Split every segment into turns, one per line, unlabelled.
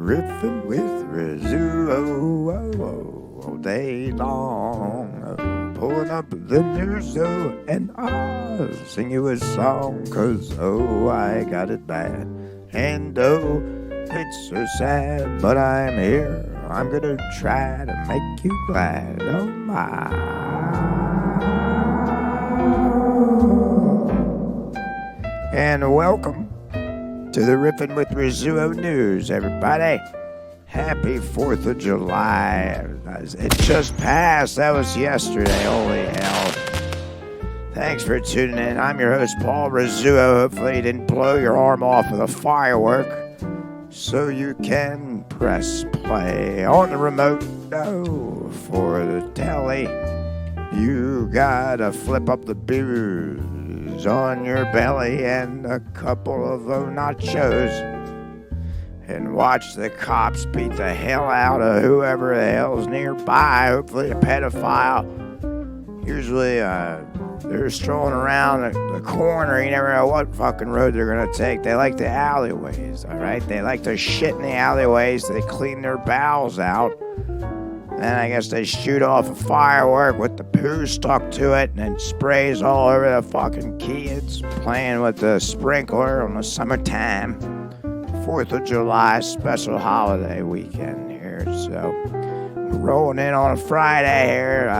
Riffin with Rizzuo all day long. Pulling up the Rizzuo and I'll sing you a song, 'cause I got it bad. And it's so sad, but I'm here. I'm gonna try to make you glad. Oh my. And welcome to the Riffin with Rizzuo news, everybody. Happy 4th of July. It just passed. That was yesterday. Holy hell. Thanks for tuning in. I'm your host, Paul Rizzuo. Hopefully you didn't blow your arm off with a firework, so you can press play on the remote. No, for the telly, you gotta flip up the booze on your belly and a couple of nachos and watch the cops beat the hell out of whoever the hell's nearby, hopefully a pedophile. Usually they're strolling around the corner. You never know what fucking road they're going to take. They like the alleyways, all right? They like to shit in the alleyways. They clean their bowels out. Then I guess they shoot off a firework with the poo stuck to it and then sprays all over the fucking kids playing with the sprinkler on the summertime. 4th of July special holiday weekend here. So we're rolling in on a Friday here.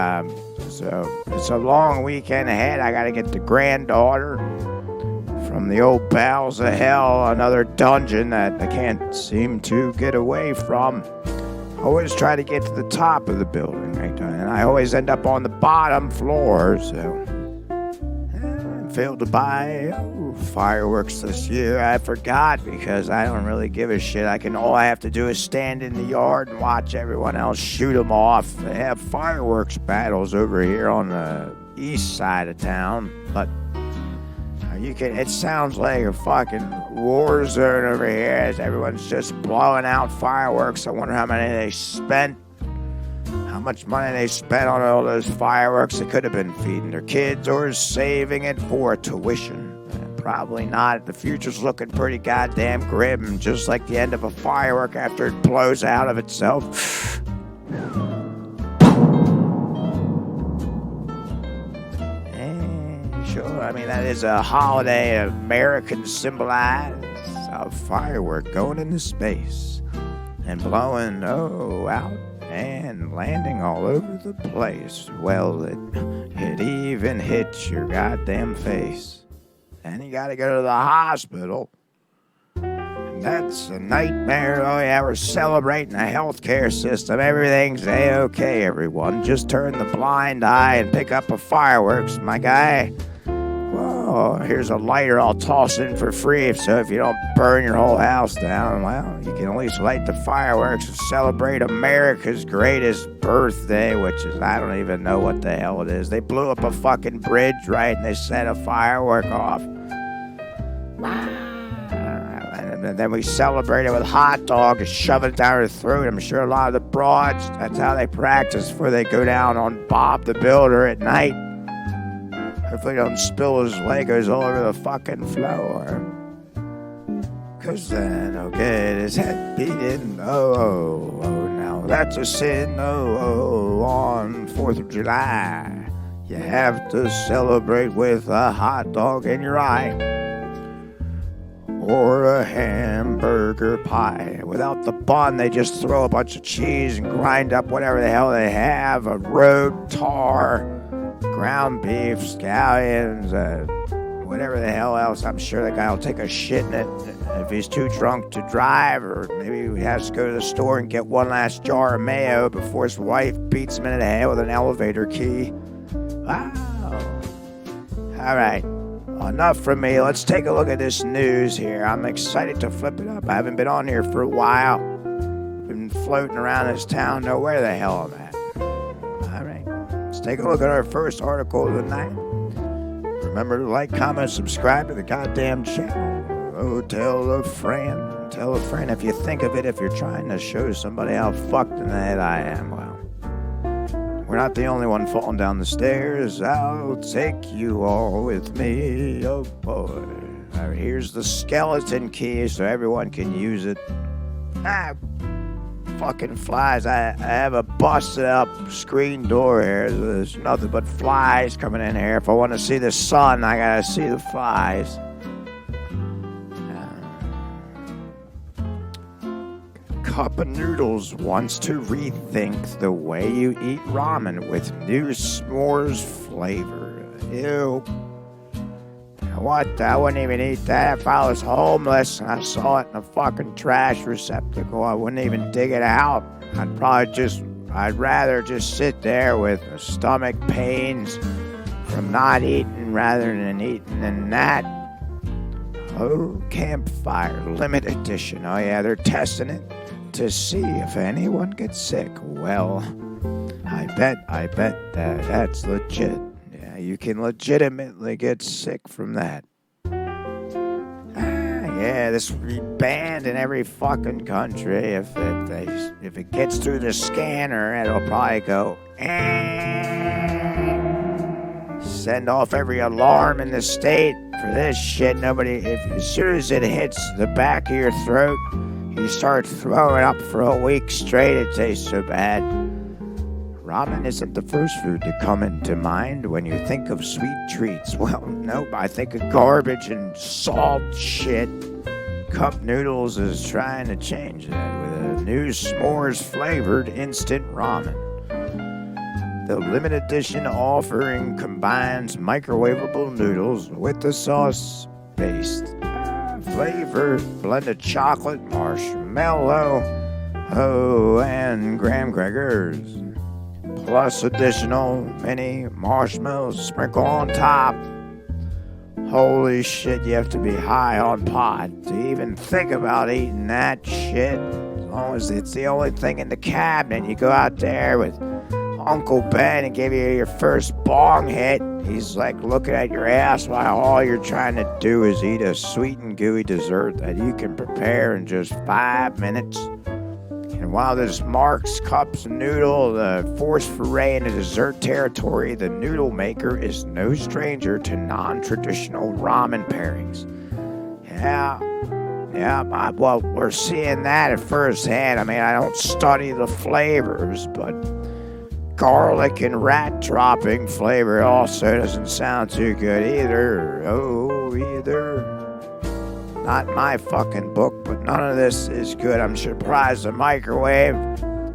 So it's a long weekend ahead. I got to get the granddaughter from the old bowels of hell, another dungeon that I can't seem to get away from. I always try to get to the top of the building, right? And I always end up on the bottom floor, so I failed to buy fireworks this year. I forgot because I don't really give a shit. All I have to do is stand in the yard and watch everyone else shoot them off. They have fireworks battles over here on the east side of town, but it sounds like a fucking war zone over here as everyone's just blowing out fireworks. I wonder how much money they spent on all those fireworks. They could have been feeding their kids or saving it for tuition. Probably not. The future's looking pretty goddamn grim, just like the end of a firework after it blows out of itself. Sure, I mean, that is a holiday Americans symbolize. A firework going into space and blowing, out and landing all over the place. Well, it even hits your goddamn face. And you gotta go to the hospital. And that's a nightmare. Oh yeah, we're celebrating the healthcare system. Everything's A-okay, everyone. Just turn the blind eye and pick up a fireworks, my guy. Whoa, here's a lighter I'll toss in for free, so if you don't burn your whole house down, well, you can at least light the fireworks and celebrate America's greatest birthday, which is, I don't even know what the hell it is. They blew up a fucking bridge, right, and they set a firework off. And then we celebrate it with hot dogs and shove it down her throat. I'm sure a lot of the broads, that's how they practice before they go down on Bob the Builder at night. Hopefully he don't spill his Legos all over the fucking floor. 'Cause then he'll get his head beaten. Oh, now that's a sin. On 4th of July. You have to celebrate with a hot dog in your eye. Or a hamburger pie. Without the bun, they just throw a bunch of cheese and grind up whatever the hell they have. A road tar, ground beef, scallions, whatever the hell else. I'm sure the guy will take a shit in it if he's too drunk to drive, or maybe he has to go to the store and get one last jar of mayo before his wife beats him in the head with an elevator key. Wow. All right. Enough from me. Let's take a look at this news here. I'm excited to flip it up. I haven't been on here for a while. Been floating around this town, know where the hell I'm at. All right. Let's take a look at our first article of the night. Remember to like, comment, subscribe to the goddamn channel. Oh, tell a friend. Tell a friend if you think of it, if you're trying to show somebody how fucked in the head I am. Well, we're not the only one falling down the stairs. I'll take you all with me. Oh, boy. All right, here's the skeleton key so everyone can use it. Fucking flies. I have a busted up screen door here. There's nothing but flies coming in here. If I want to see the sun, I gotta see the flies. Cup of Noodles wants to rethink the way you eat ramen with new s'mores flavor. Ew. What? I wouldn't even eat that if I was homeless and I saw it in a fucking trash receptacle. I wouldn't even dig it out. I'd rather just sit there with stomach pains from not eating rather than eating than that. Oh, Campfire Limited Edition. Oh yeah, they're testing it to see if anyone gets sick. Well, I bet that's legit. Yeah, you can legitimately get sick from that. Yeah, this will be banned in every fucking country. If it gets through the scanner, it'll probably go send off every alarm in the state for this shit. As soon as it hits the back of your throat, you start throwing up for a week straight. It tastes so bad. Ramen isn't the first food to come into mind when you think of sweet treats. Well, nope, I think of garbage and salt shit. Cup Noodles is trying to change that with a new s'mores flavored instant ramen. The limited edition offering combines microwavable noodles with the sauce-based flavor, blended chocolate, marshmallow, and graham crackers. Plus additional mini marshmallows sprinkled on top. Holy shit, you have to be high on pot to even think about eating that shit. As long as it's the only thing in the cabinet, you go out there with Uncle Ben and give you your first bong hit. He's like looking at your ass while all you're trying to do is eat a sweet and gooey dessert that you can prepare in just 5 minutes. And while this marks Cup's noodle the forced foray into dessert territory, the noodle maker is no stranger to non-traditional ramen pairings. Well, we're seeing that at first hand. I mean, I don't study the flavors, but garlic and rat dropping flavor also doesn't sound too good either. Not my fucking book, but none of this is good. I'm surprised the microwave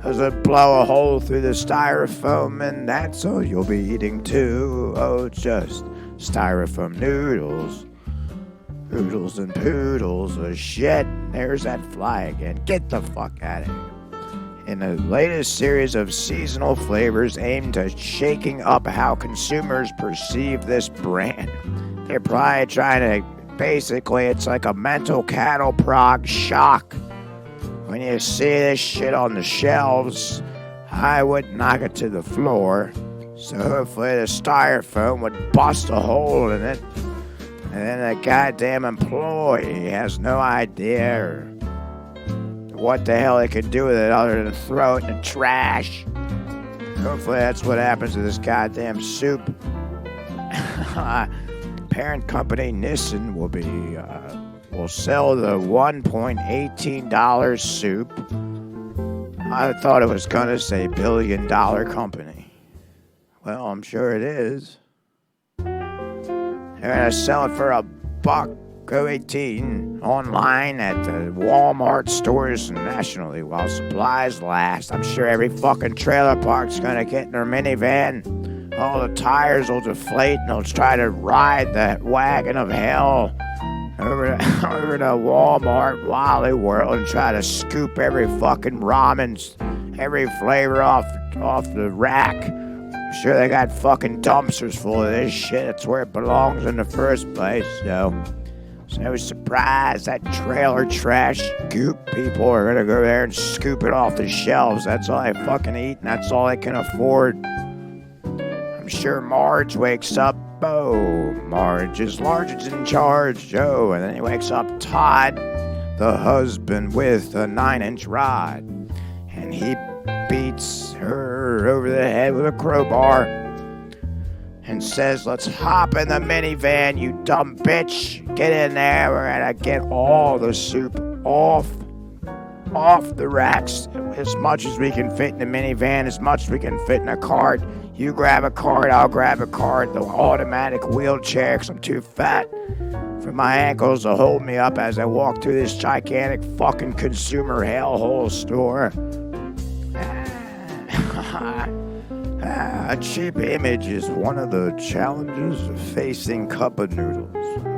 doesn't blow a hole through the styrofoam, and that's all you'll be eating too. Oh, just styrofoam noodles. Oodles and poodles. Oh, shit. There's that fly again. Get the fuck out of here. In the latest series of seasonal flavors aimed at shaking up how consumers perceive this brand, they're probably trying to... Basically, it's like a mental cattle prod shock. When you see this shit on the shelves, I would knock it to the floor. So hopefully the styrofoam would bust a hole in it. And then the goddamn employee has no idea what the hell they could do with it other than throw it in the trash. Hopefully that's what happens to this goddamn soup. Parent company Nissan will sell the $1.18 soup. I thought it was gonna say $1 billion company. Well, I'm sure it is. They're gonna sell it for $1.18 online at the Walmart stores nationally while supplies last. I'm sure every fucking trailer park's gonna get in their minivan. All the tires will deflate and they'll try to ride that wagon of hell over to Walmart, Wally World, and try to scoop every fucking ramen, every flavor off the rack. I'm sure they got fucking dumpsters full of this shit. It's where it belongs in the first place, so no surprise that trailer trash scoop people are gonna go there and scoop it off the shelves. That's all they fucking eat and that's all they can afford. Sure, Marge wakes up. Oh, Marge is in charge. Oh, and then he wakes up Todd, the husband, with a 9-inch rod. And he beats her over the head with a crowbar and says, "Let's hop in the minivan, you dumb bitch. Get in there. We're gonna get all the soup off." off the racks as much as we can fit in the minivan, as much as we can fit in a cart. You grab a cart, I'll grab a cart. The automatic wheelchair, 'cause I'm too fat for my ankles to hold me up as I walk through this gigantic fucking consumer hellhole store. A cheap image is one of the challenges facing cup of noodles.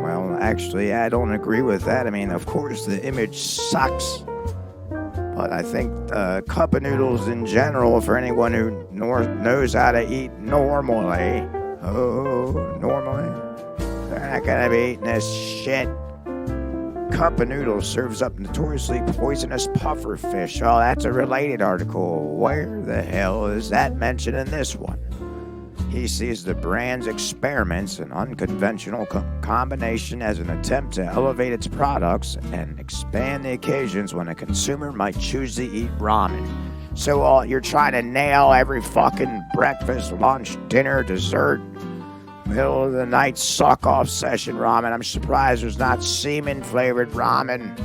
Well, actually, I don't agree with that. I mean, of course, the image sucks. But I think cup of noodles in general, for anyone who knows how to eat normally, they're not going to be eating this shit. Cup of noodles serves up notoriously poisonous puffer fish. Oh, that's a related article. Where the hell is that mentioned in this one? He sees the brand's experiments and unconventional combination as an attempt to elevate its products and expand the occasions when a consumer might choose to eat ramen. So you're trying to nail every fucking breakfast, lunch, dinner, dessert, middle of the night suck-off session ramen. I'm surprised there's not semen-flavored ramen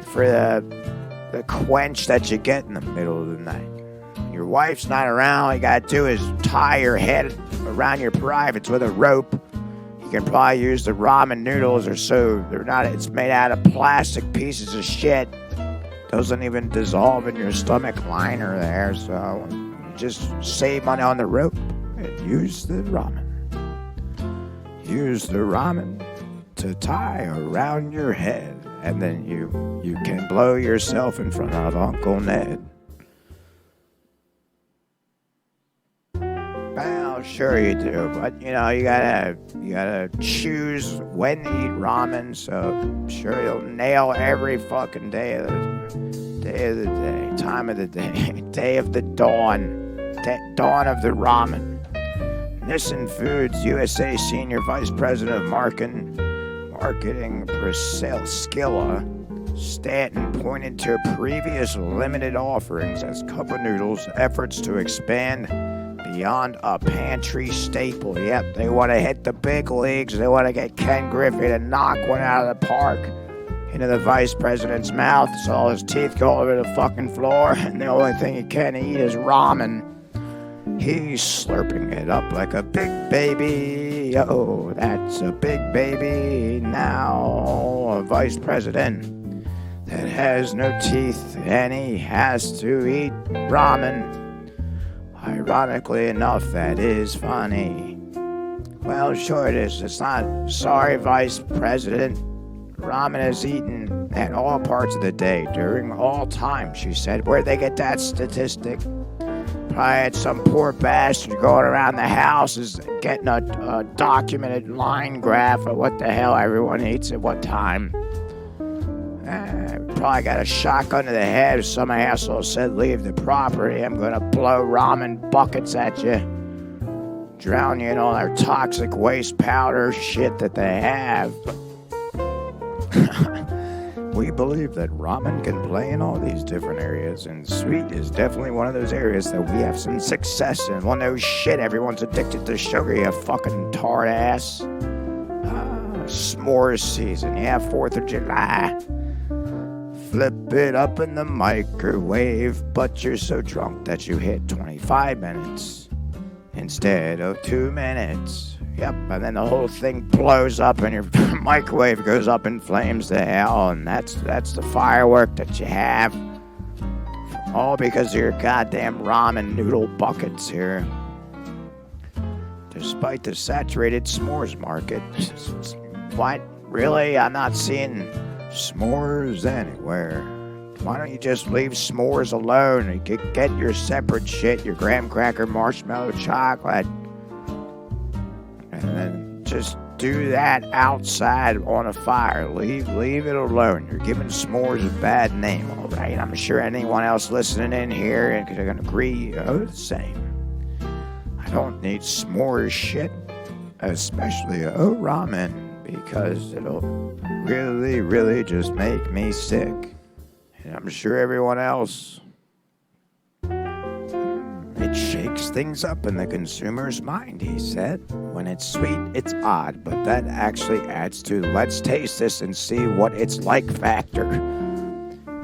for the quench that you get in the middle of the night. Your wife's not around, all you gotta do is tie your head around your privates with a rope. You can probably use the ramen noodles or so. It's made out of plastic pieces of shit. Doesn't even dissolve in your stomach liner there, so just save money on the rope and use the ramen. Use the ramen to tie around your head, and then you can blow yourself in front of Uncle Ned. Well, sure you do, but you gotta choose when to eat ramen. So sure you'll nail every fucking day of the day, time of the day, day of the dawn of the ramen. Nissan Foods USA Senior Vice President of Marketing Priscilla Stanton pointed to previous limited offerings as cup of noodles efforts to expand beyond a pantry staple. Yep, they want to hit the big leagues. They want to get Ken Griffey to knock one out of the park into the vice president's mouth so all his teeth go over the fucking floor, and the only thing he can eat is ramen. He's slurping it up like a big baby. Oh, that's a big baby now. A vice president that has no teeth, and he has to eat ramen. Ironically enough, that is funny. Well, sure it is. It's not. Sorry, Vice President. Ramen is eaten at all parts of the day, during all time, she said. Where'd they get that statistic? Probably had some poor bastard going around the house is getting a documented line graph of what the hell everyone eats at what time. Probably got a shotgun to the head. Some asshole said, leave the property. I'm going to blow ramen buckets at you. Drown you in all their toxic waste powder shit that they have. We believe that ramen can play in all these different areas, and sweet is definitely one of those areas that we have some success in. Well, no shit, everyone's addicted to sugar, you fucking tart ass. S'mores season, yeah, 4th of July. Flip it up in the microwave, but you're so drunk that you hit 25 minutes instead of 2 minutes. Yep, and then the whole thing blows up and your microwave goes up in flames to hell, and that's the firework that you have. All because of your goddamn ramen noodle buckets here. Despite the saturated s'mores market. What? Really? I'm not seeing s'mores anywhere. Why don't you just leave s'mores alone and get your separate shit, your graham cracker, marshmallow, chocolate, and then just do that outside on a fire. Leave it alone. You're giving s'mores a bad name, all right? I'm sure anyone else listening in here and they're gonna agree the same. I don't need s'mores shit, especially ramen, because it'll really, really just make me sick. And I'm sure everyone else. It shakes things up in the consumer's mind, he said. When it's sweet, it's odd, but that actually adds to let's taste this and see what it's like factor.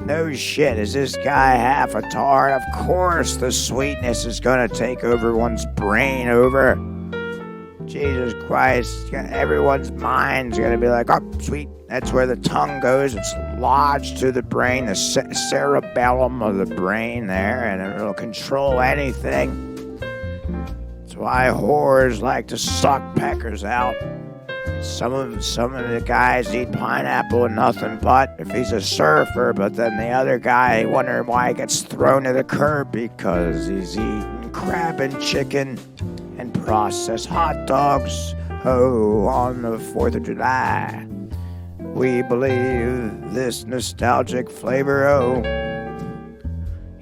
No shit, is this guy half a tart? Of course the sweetness is gonna take everyone's brain over. Jesus Christ, everyone's mind's gonna be like, oh, sweet. That's where the tongue goes. It's lodged to the brain, the cerebellum of the brain there, and it'll control anything. That's why whores like to suck peckers out. Some of the guys eat pineapple and nothing but if he's a surfer, but then the other guy wondering why he gets thrown to the curb because he's eating crab and chicken and processed hot dogs. Oh, on the 4th of July. We believe this nostalgic flavor,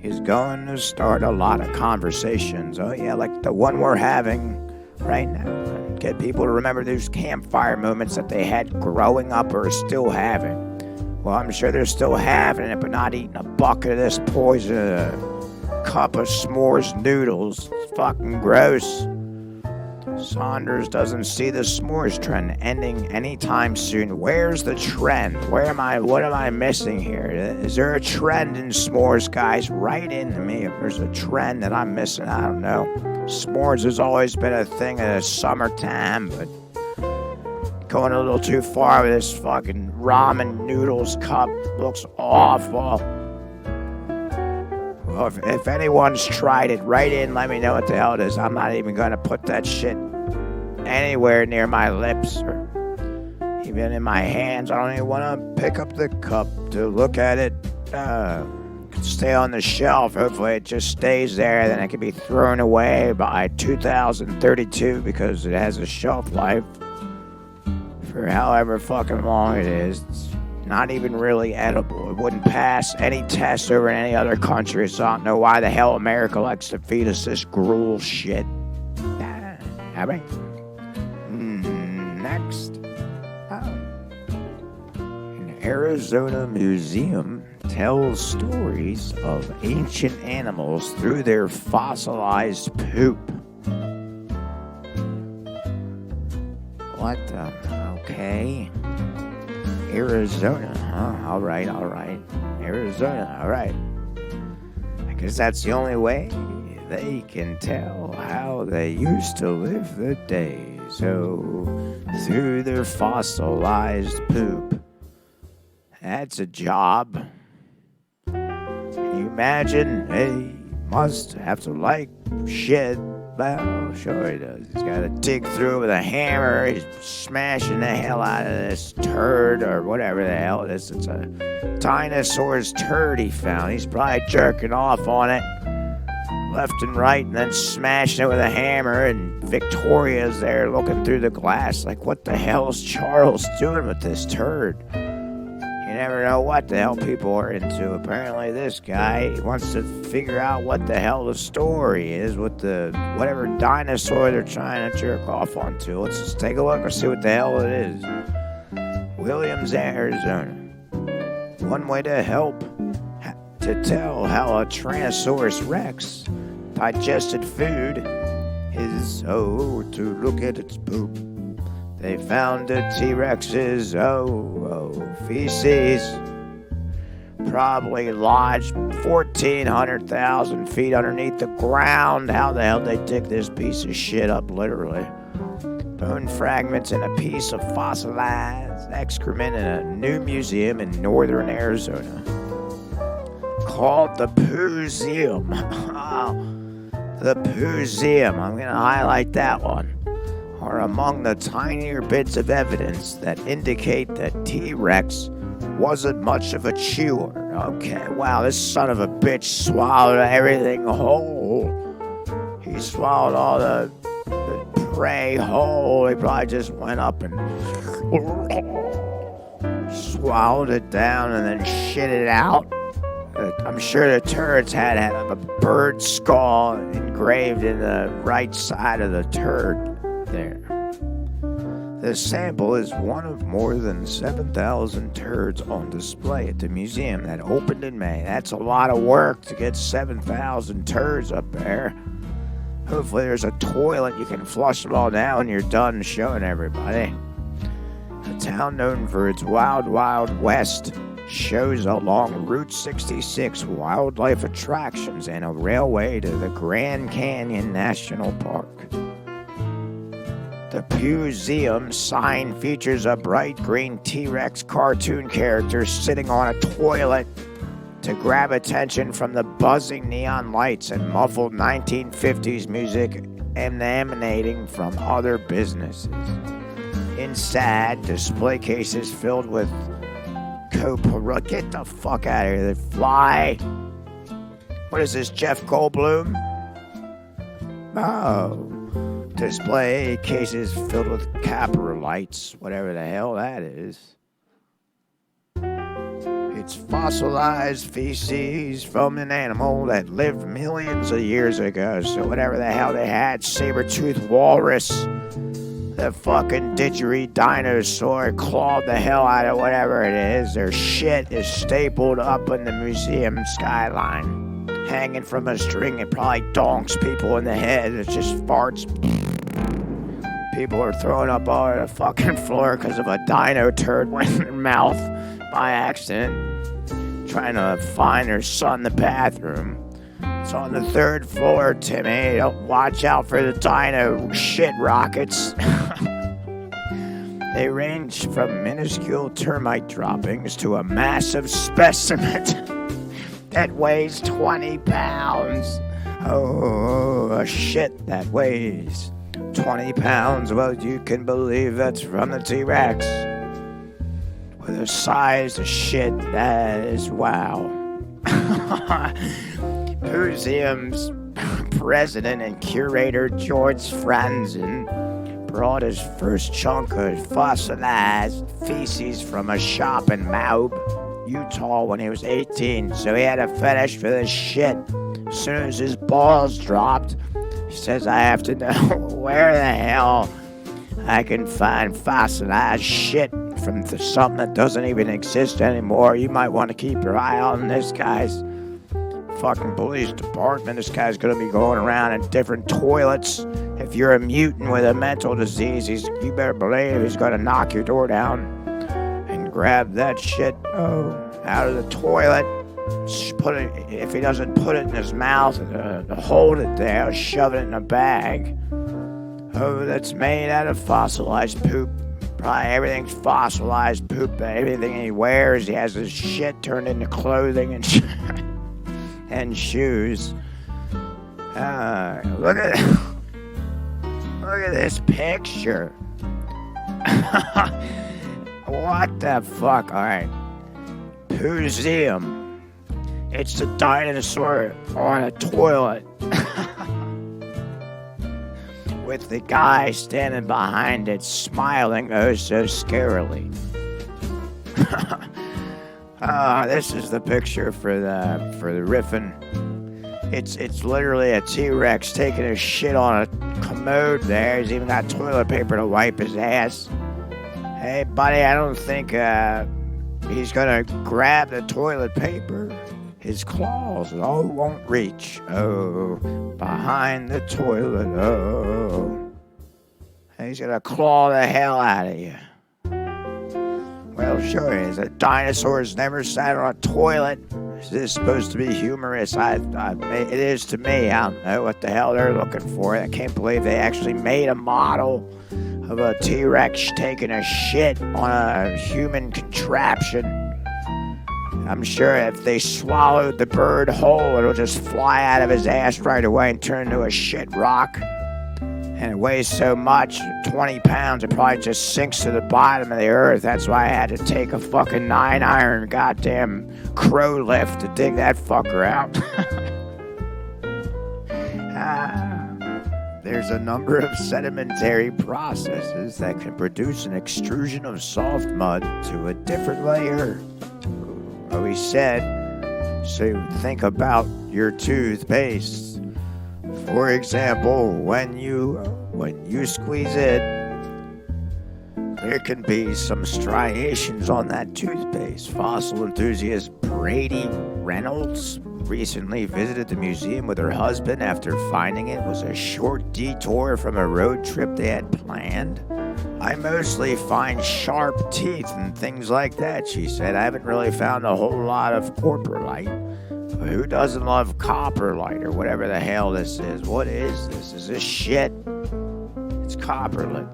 is going to start a lot of conversations. Oh yeah, like the one we're having right now. Get people to remember those campfire moments that they had growing up or are still having. Well, I'm sure they're still having it, but not eating a bucket of this poison, a cup of s'mores noodles. It's fucking gross. Saunders doesn't see the s'mores trend ending anytime soon. Where's the trend? What am I missing here? Is there a trend in s'mores, guys? Write into me if there's a trend that I'm missing. I don't know. S'mores has always been a thing in the summertime, but going a little too far with this fucking ramen noodles cup looks awful. Well, if anyone's tried it, write in, let me know what the hell it is. I'm not even going to put that shit anywhere near my lips or even in my hands. I don't even want to pick up the cup to look at it. Stay on the shelf. Hopefully it just stays there. Then it can be thrown away by 2032 because it has a shelf life for however fucking long it is. It's not even really edible. It wouldn't pass any tests over in any other country, so I don't know why the hell America likes to feed us this gruel shit. Next. An Arizona museum tells stories of ancient animals through their fossilized poop. What the? Okay. Arizona, huh? All right. Arizona, all right. I guess that's the only way they can tell how they used to live the day. So, through their fossilized poop. That's a job. Can you imagine? They must have to like shit. Well, sure he does. He's got to dig through with a hammer. He's smashing the hell out of this turd or whatever the hell it is. It's a dinosaur's turd he found. He's probably jerking off on it left and right and then smashing it with a hammer. And Victoria's there looking through the glass like, what the hell is Charles doing with this turd? You never know what the hell people are into. Apparently this guy wants to figure out what the hell the story is with the whatever dinosaur they're trying to jerk off onto. Let's just take a look and see what the hell it is. Williams, Arizona. One way to help to tell how a Tyrannosaurus Rex digested food is, to look at its poop. They found the T-Rex's, feces probably lodged 1,400,000 feet underneath the ground. How the hell they dig this piece of shit up, literally? Bone fragments and a piece of fossilized excrement in a new museum in northern Arizona called the Poozeum. The Poozeum, I'm going to highlight that one, are among the tinier bits of evidence that indicate that T-Rex wasn't much of a chewer. Okay, wow, this son of a bitch swallowed everything whole. He swallowed all the prey whole. He probably just went up and swallowed it down and then shit it out. I'm sure the turds had a bird skull engraved in the right side of the turd. There. The sample is one of more than 7,000 turds on display at the museum that opened in May. That's a lot of work to get 7,000 turds up there. Hopefully there's a toilet you can flush them all down when you're done showing everybody. A town known for its wild, wild west shows along Route 66, wildlife attractions, and a railway to the Grand Canyon National Park. The Poozeum sign features a bright green T-Rex cartoon character sitting on a toilet to grab attention from the buzzing neon lights and muffled 1950s music emanating from other businesses. Inside, display cases filled with get the fuck out of here, the fly. What is this, Jeff Goldblum? Oh. Display cases filled with caprolites, whatever the hell that is. It's fossilized feces from an animal that lived millions of years ago. So whatever the hell they had, saber-toothed walrus, the fucking dinosaur clawed the hell out of whatever it is. Their shit is stapled up in the museum skyline, hanging from a string. It probably donks people in the head. It just farts. People are throwing up all over the fucking floor because of a dino turd went in their mouth by accident, trying to find their son in the bathroom. It's on the 3rd floor, Timmy. Don't watch out for the dino shit rockets. They range from minuscule termite droppings to a massive specimen that weighs 20 pounds. Oh, a shit that weighs 20 pounds. Well, you can believe that's from the T-Rex. With a size of shit that is wow. Poozeum's president and curator George Franzen brought his first chunk of fossilized feces from a shop in Maub, Utah when he was 18, so he had a fetish for this shit. As soon as his balls dropped, he says, I have to know where the hell I can find fossilized shit from something that doesn't even exist anymore. You might want to keep your eye on this guy's fucking police department. This guy's going to be going around in different toilets. If you're a mutant with a mental disease, you better believe he's going to knock your door down and grab that shit out of the toilet. If he doesn't put it in his mouth, hold it there, shove it in a bag. Oh, that's made out of fossilized poop. Probably everything's fossilized poop. Everything he wears, he has his shit turned into clothing and shoes. Look at this picture. What the fuck? All right, Poozeum. It's a dinosaur on a toilet. With the guy standing behind it, smiling oh so scarily. This is the picture for the Riffin. It's literally a T-Rex taking a shit on a commode there. He's even got toilet paper to wipe his ass. Hey, buddy, I don't think he's gonna grab the toilet paper. His claws won't reach. Oh, behind the toilet. Oh, he's gonna claw the hell out of you. Well, sure is. A dinosaur's never sat on a toilet. Is this supposed to be humorous? It is to me. I don't know what the hell they're looking for. I can't believe they actually made a model of a T-Rex taking a shit on a human contraption. I'm sure if they swallowed the bird whole, it'll just fly out of his ass right away and turn into a shit rock. And it weighs so much, 20 pounds, it probably just sinks to the bottom of the earth. That's why I had to take a fucking 9-iron goddamn crow lift to dig that fucker out. There's a number of sedimentary processes that can produce an extrusion of soft mud to a different layer. He said, so think about your toothpaste. For example, when you squeeze it, there can be some striations on that toothpaste. Fossil enthusiast Brady Reynolds recently visited the museum with her husband after finding it was a short detour from a road trip they had planned. I mostly find sharp teeth and things like that, she said. I haven't really found a whole lot of coprolite. Who doesn't love copperlite or whatever the hell this is? What is this? Is this shit? It's copperlite.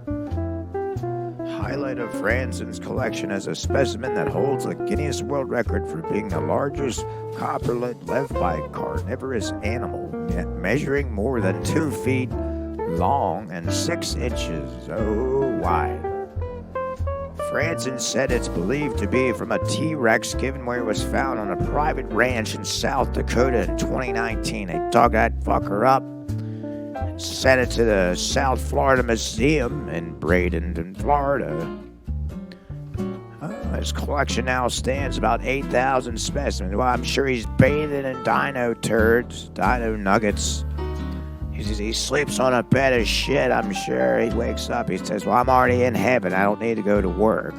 Highlight of Franson's collection as a specimen that holds a Guinness World Record for being the largest copperlet left by a carnivorous animal, measuring more than 2 feet long and 6 inches wide. Franson said it's believed to be from a T-Rex, given where it was found on a private ranch in South Dakota in 2019. They dug that fucker up and sent it to the South Florida Museum in Bradenton, Florida. His collection now stands about 8,000 specimens. Well, I'm sure he's bathing in dino turds, dino nuggets. He sleeps on a bed of shit, I'm sure. He wakes up, he says, well, I'm already in heaven. I don't need to go to work.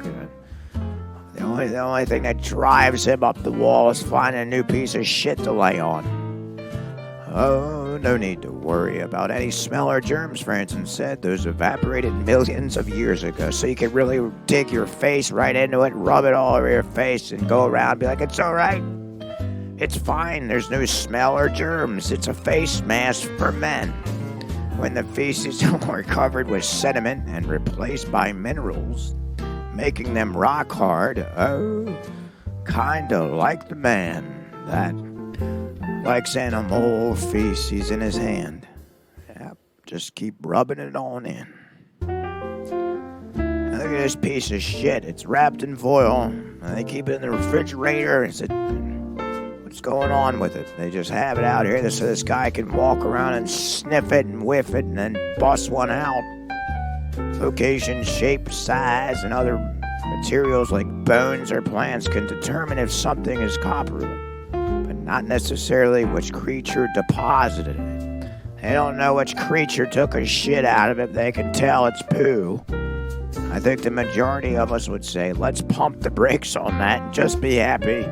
The only thing that drives him up the wall is finding a new piece of shit to lay on. Oh, no need to worry about any smell or germs, Franson said. Those evaporated millions of years ago. So you can really dig your face right into it, rub it all over your face, and go around and be like, it's all right. It's fine, there's no smell or germs. It's a face mask for men. When the feces are covered with sediment and replaced by minerals, making them rock hard, kinda like the man that likes animal feces in his hand. Yep, just keep rubbing it on in. Look at this piece of shit. It's wrapped in foil, and they keep it in the refrigerator. What's going on with it? They just have it out here so this guy can walk around and sniff it and whiff it and then bust one out. Location, shape, size, and other materials like bones or plants can determine if something is copperlet, but not necessarily which creature deposited it. They don't know which creature took a shit out of it. They can tell it's poo. I think the majority of us would say, let's pump the brakes on that and just be happy.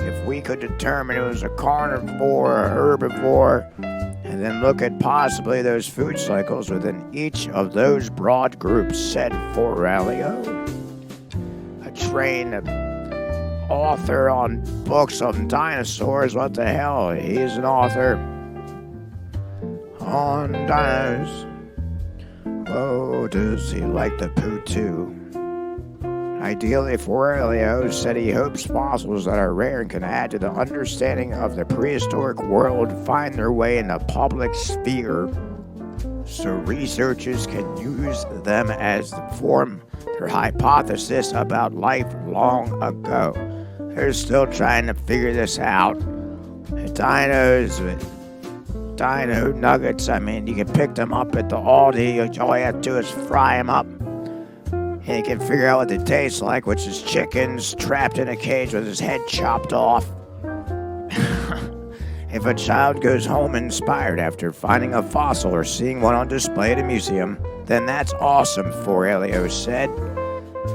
If we could determine it was a carnivore or herbivore, and then look at possibly those food cycles within each of those broad groups, said Forelio, a trained author on books on dinosaurs. What the hell? He's an author on dinos. Oh, does he like the poo too? Ideally, Forelio said he hopes fossils that are rare and can add to the understanding of the prehistoric world find their way in the public sphere, so researchers can use them as form their hypothesis about life long ago. They're still trying to figure this out. Dino nuggets, I mean, you can pick them up at the Aldi. All you have to do is fry them up. And you can figure out what they taste like, which is chickens trapped in a cage with his head chopped off. If a child goes home inspired after finding a fossil or seeing one on display at a museum, then that's awesome, Forelio said.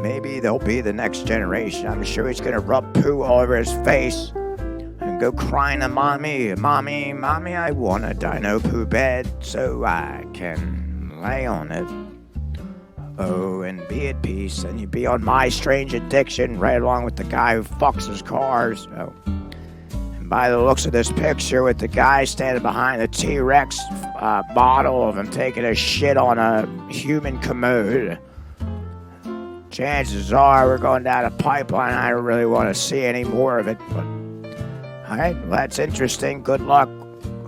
Maybe they'll be the next generation. I'm sure he's going to rub poo all over his face and go crying to mommy, I want a dino poo bed so I can lay on it. Oh, and be at peace, and you'd be on My Strange Addiction right along with the guy who fucks his cars. Oh. And by the looks of this picture with the guy standing behind the T-Rex model of him taking a shit on a human commode, chances are we're going down a pipeline. I don't really want to see any more of it, but all right, well, that's interesting. Good luck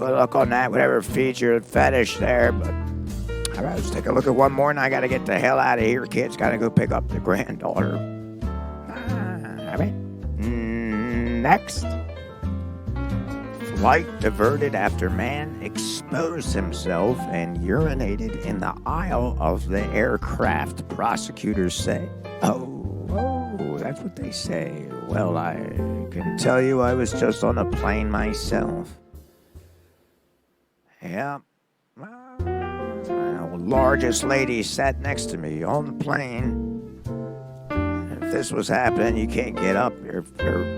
on that, whatever feeds your fetish there, but all right, let's take a look at one more, and I got to get the hell out of here. Kids got to go pick up the granddaughter. All right. Next. Flight diverted after man exposed himself and urinated in the aisle of the aircraft, prosecutors say. Oh, that's what they say. Well, I can tell you I was just on a plane myself. Yeah. Largest lady sat next to me on the plane. If this was happening, you can't get up. Your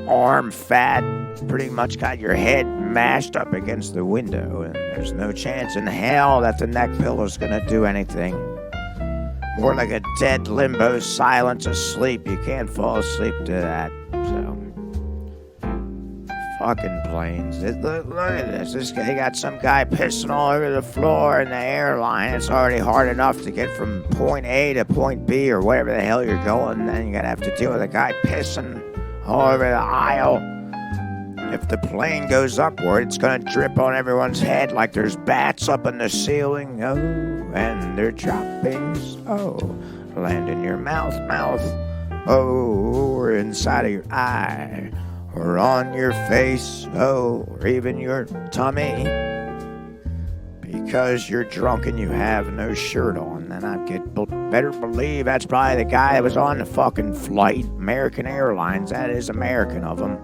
arm fat, pretty much got your head mashed up against the window, and there's no chance in hell that the neck pillow is going to do anything. More like a dead limbo silence asleep. You can't fall asleep to that. So, fucking planes. Look at this. This guy got some guy pissing all over the floor in the airline. It's already hard enough to get from point A to point B or wherever the hell you're going. Then you're going to have to deal with a guy pissing all over the aisle. If the plane goes upward, it's going to drip on everyone's head like there's bats up in the ceiling. Oh, and they're dropping. Oh, land in your mouth. Oh, or inside of your eye. Or on your face. Oh, or even your tummy. Because you're drunk and you have no shirt on. Then I better believe that's probably the guy that was on the fucking flight. American Airlines. That is American of them.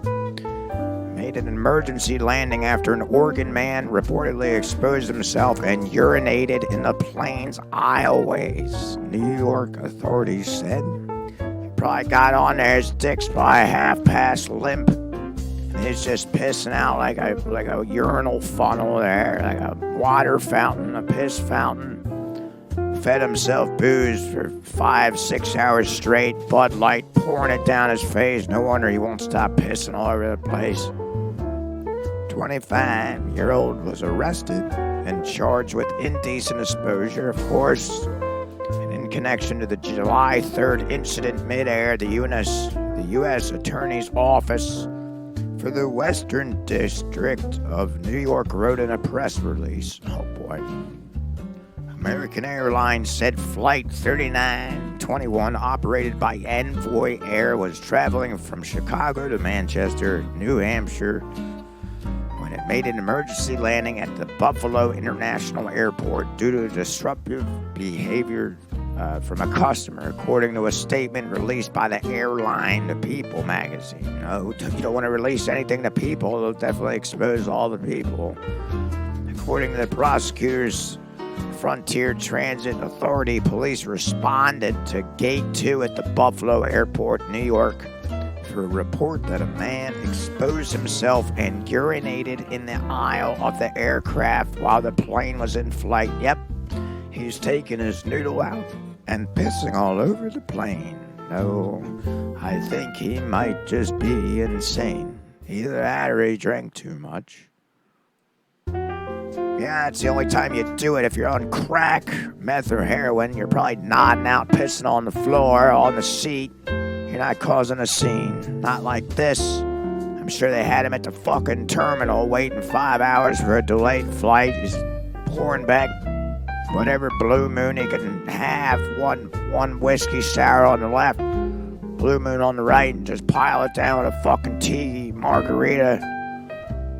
Made an emergency landing after an Oregon man reportedly exposed himself and urinated in the plane's aisleways. New York authorities said. He probably got on there, his dick's probably half past limp. And he's just pissing out like a urinal funnel there, like a water fountain, a piss fountain. Fed himself booze for 5-6 hours straight, Bud Light pouring it down his face. No wonder he won't stop pissing all over the place. 25-year-old was arrested and charged with indecent exposure, of course. And in connection to the July 3rd incident midair, the U.S. Attorney's Office for the Western District of New York wrote in a press release. Oh boy. American Airlines said Flight 3921, operated by Envoy Air, was traveling from Chicago to Manchester, New Hampshire, when it made an emergency landing at the Buffalo International Airport due to disruptive behavior from a customer, according to a statement released by the airline, The People magazine. No, you don't want to release anything to people. They'll definitely expose all the people. According to the prosecutors, Frontier Transit Authority, police responded to Gate 2 at the Buffalo Airport, New York, for a report that a man exposed himself and urinated in the aisle of the aircraft while the plane was in flight. Yep, he's taking his noodle out and pissing all over the plane. No, I think he might just be insane. Either that or he drank too much. Yeah, it's the only time you do it. If you're on crack, meth, or heroin, you're probably nodding out, pissing on the floor, on the seat. You're not causing a scene. Not like this. I'm sure they had him at the fucking terminal waiting 5 hours for a delayed flight. He's pouring back whatever Blue Moon he can have. One whiskey sour on the left, Blue Moon on the right, and just pile it down with a fucking tea margarita.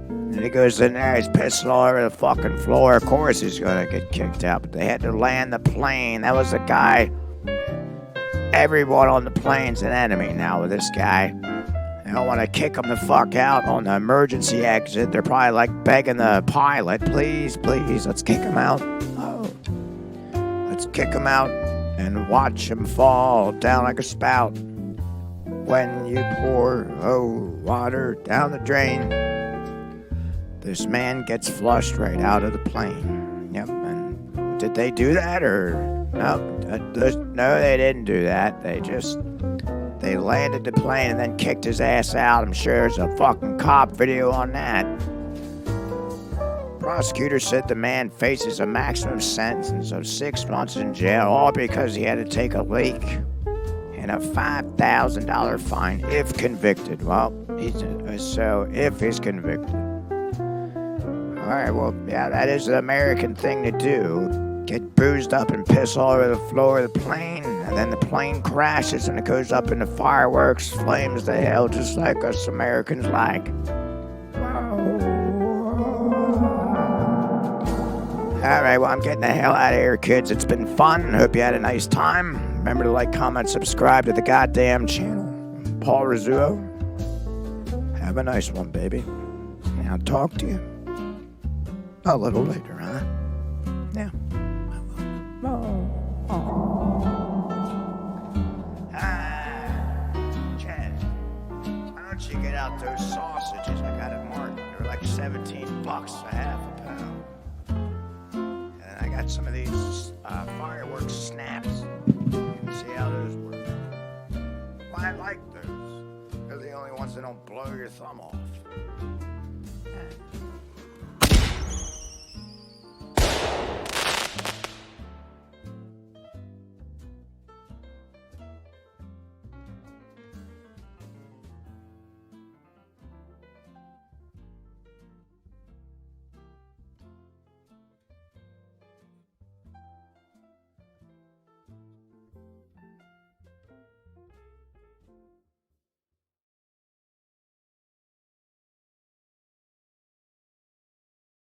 And he goes in there, he's pissing all over the fucking floor. Of course he's gonna get kicked out, but they had to land the plane. That was the guy. Everyone on the plane's an enemy now with this guy. They don't want to kick him the fuck out on the emergency exit. They're probably like begging the pilot, please, let's kick him out. Oh, let's kick him out and watch him fall down like a spout. When you pour, water down the drain, this man gets flushed right out of the plane. Yep, and did they do that or... No, they didn't do that. They landed the plane and then kicked his ass out. I'm sure there's a fucking cop video on that. Prosecutors said the man faces a maximum sentence of 6 months in jail, all because he had to take a leak, and a $5,000 fine if convicted. Well, if he's convicted. All right, well, yeah, that is the American thing to do. Get boozed up and piss all over the floor of the plane, and then the plane crashes and it goes up into fireworks, flames to hell, just like us Americans like. All right, well, I'm getting the hell out of here, kids. It's been fun. Hope you had a nice time. Remember to like, comment, subscribe to the goddamn channel. Paul Rizzuo. Have a nice one, baby. And I'll talk to you a little later, huh? Yeah. Chad, why don't you get out those sausages? I got it marked. They're like $17 a half a pound. And I got some of these fireworks snaps. so don't blow your thumb off.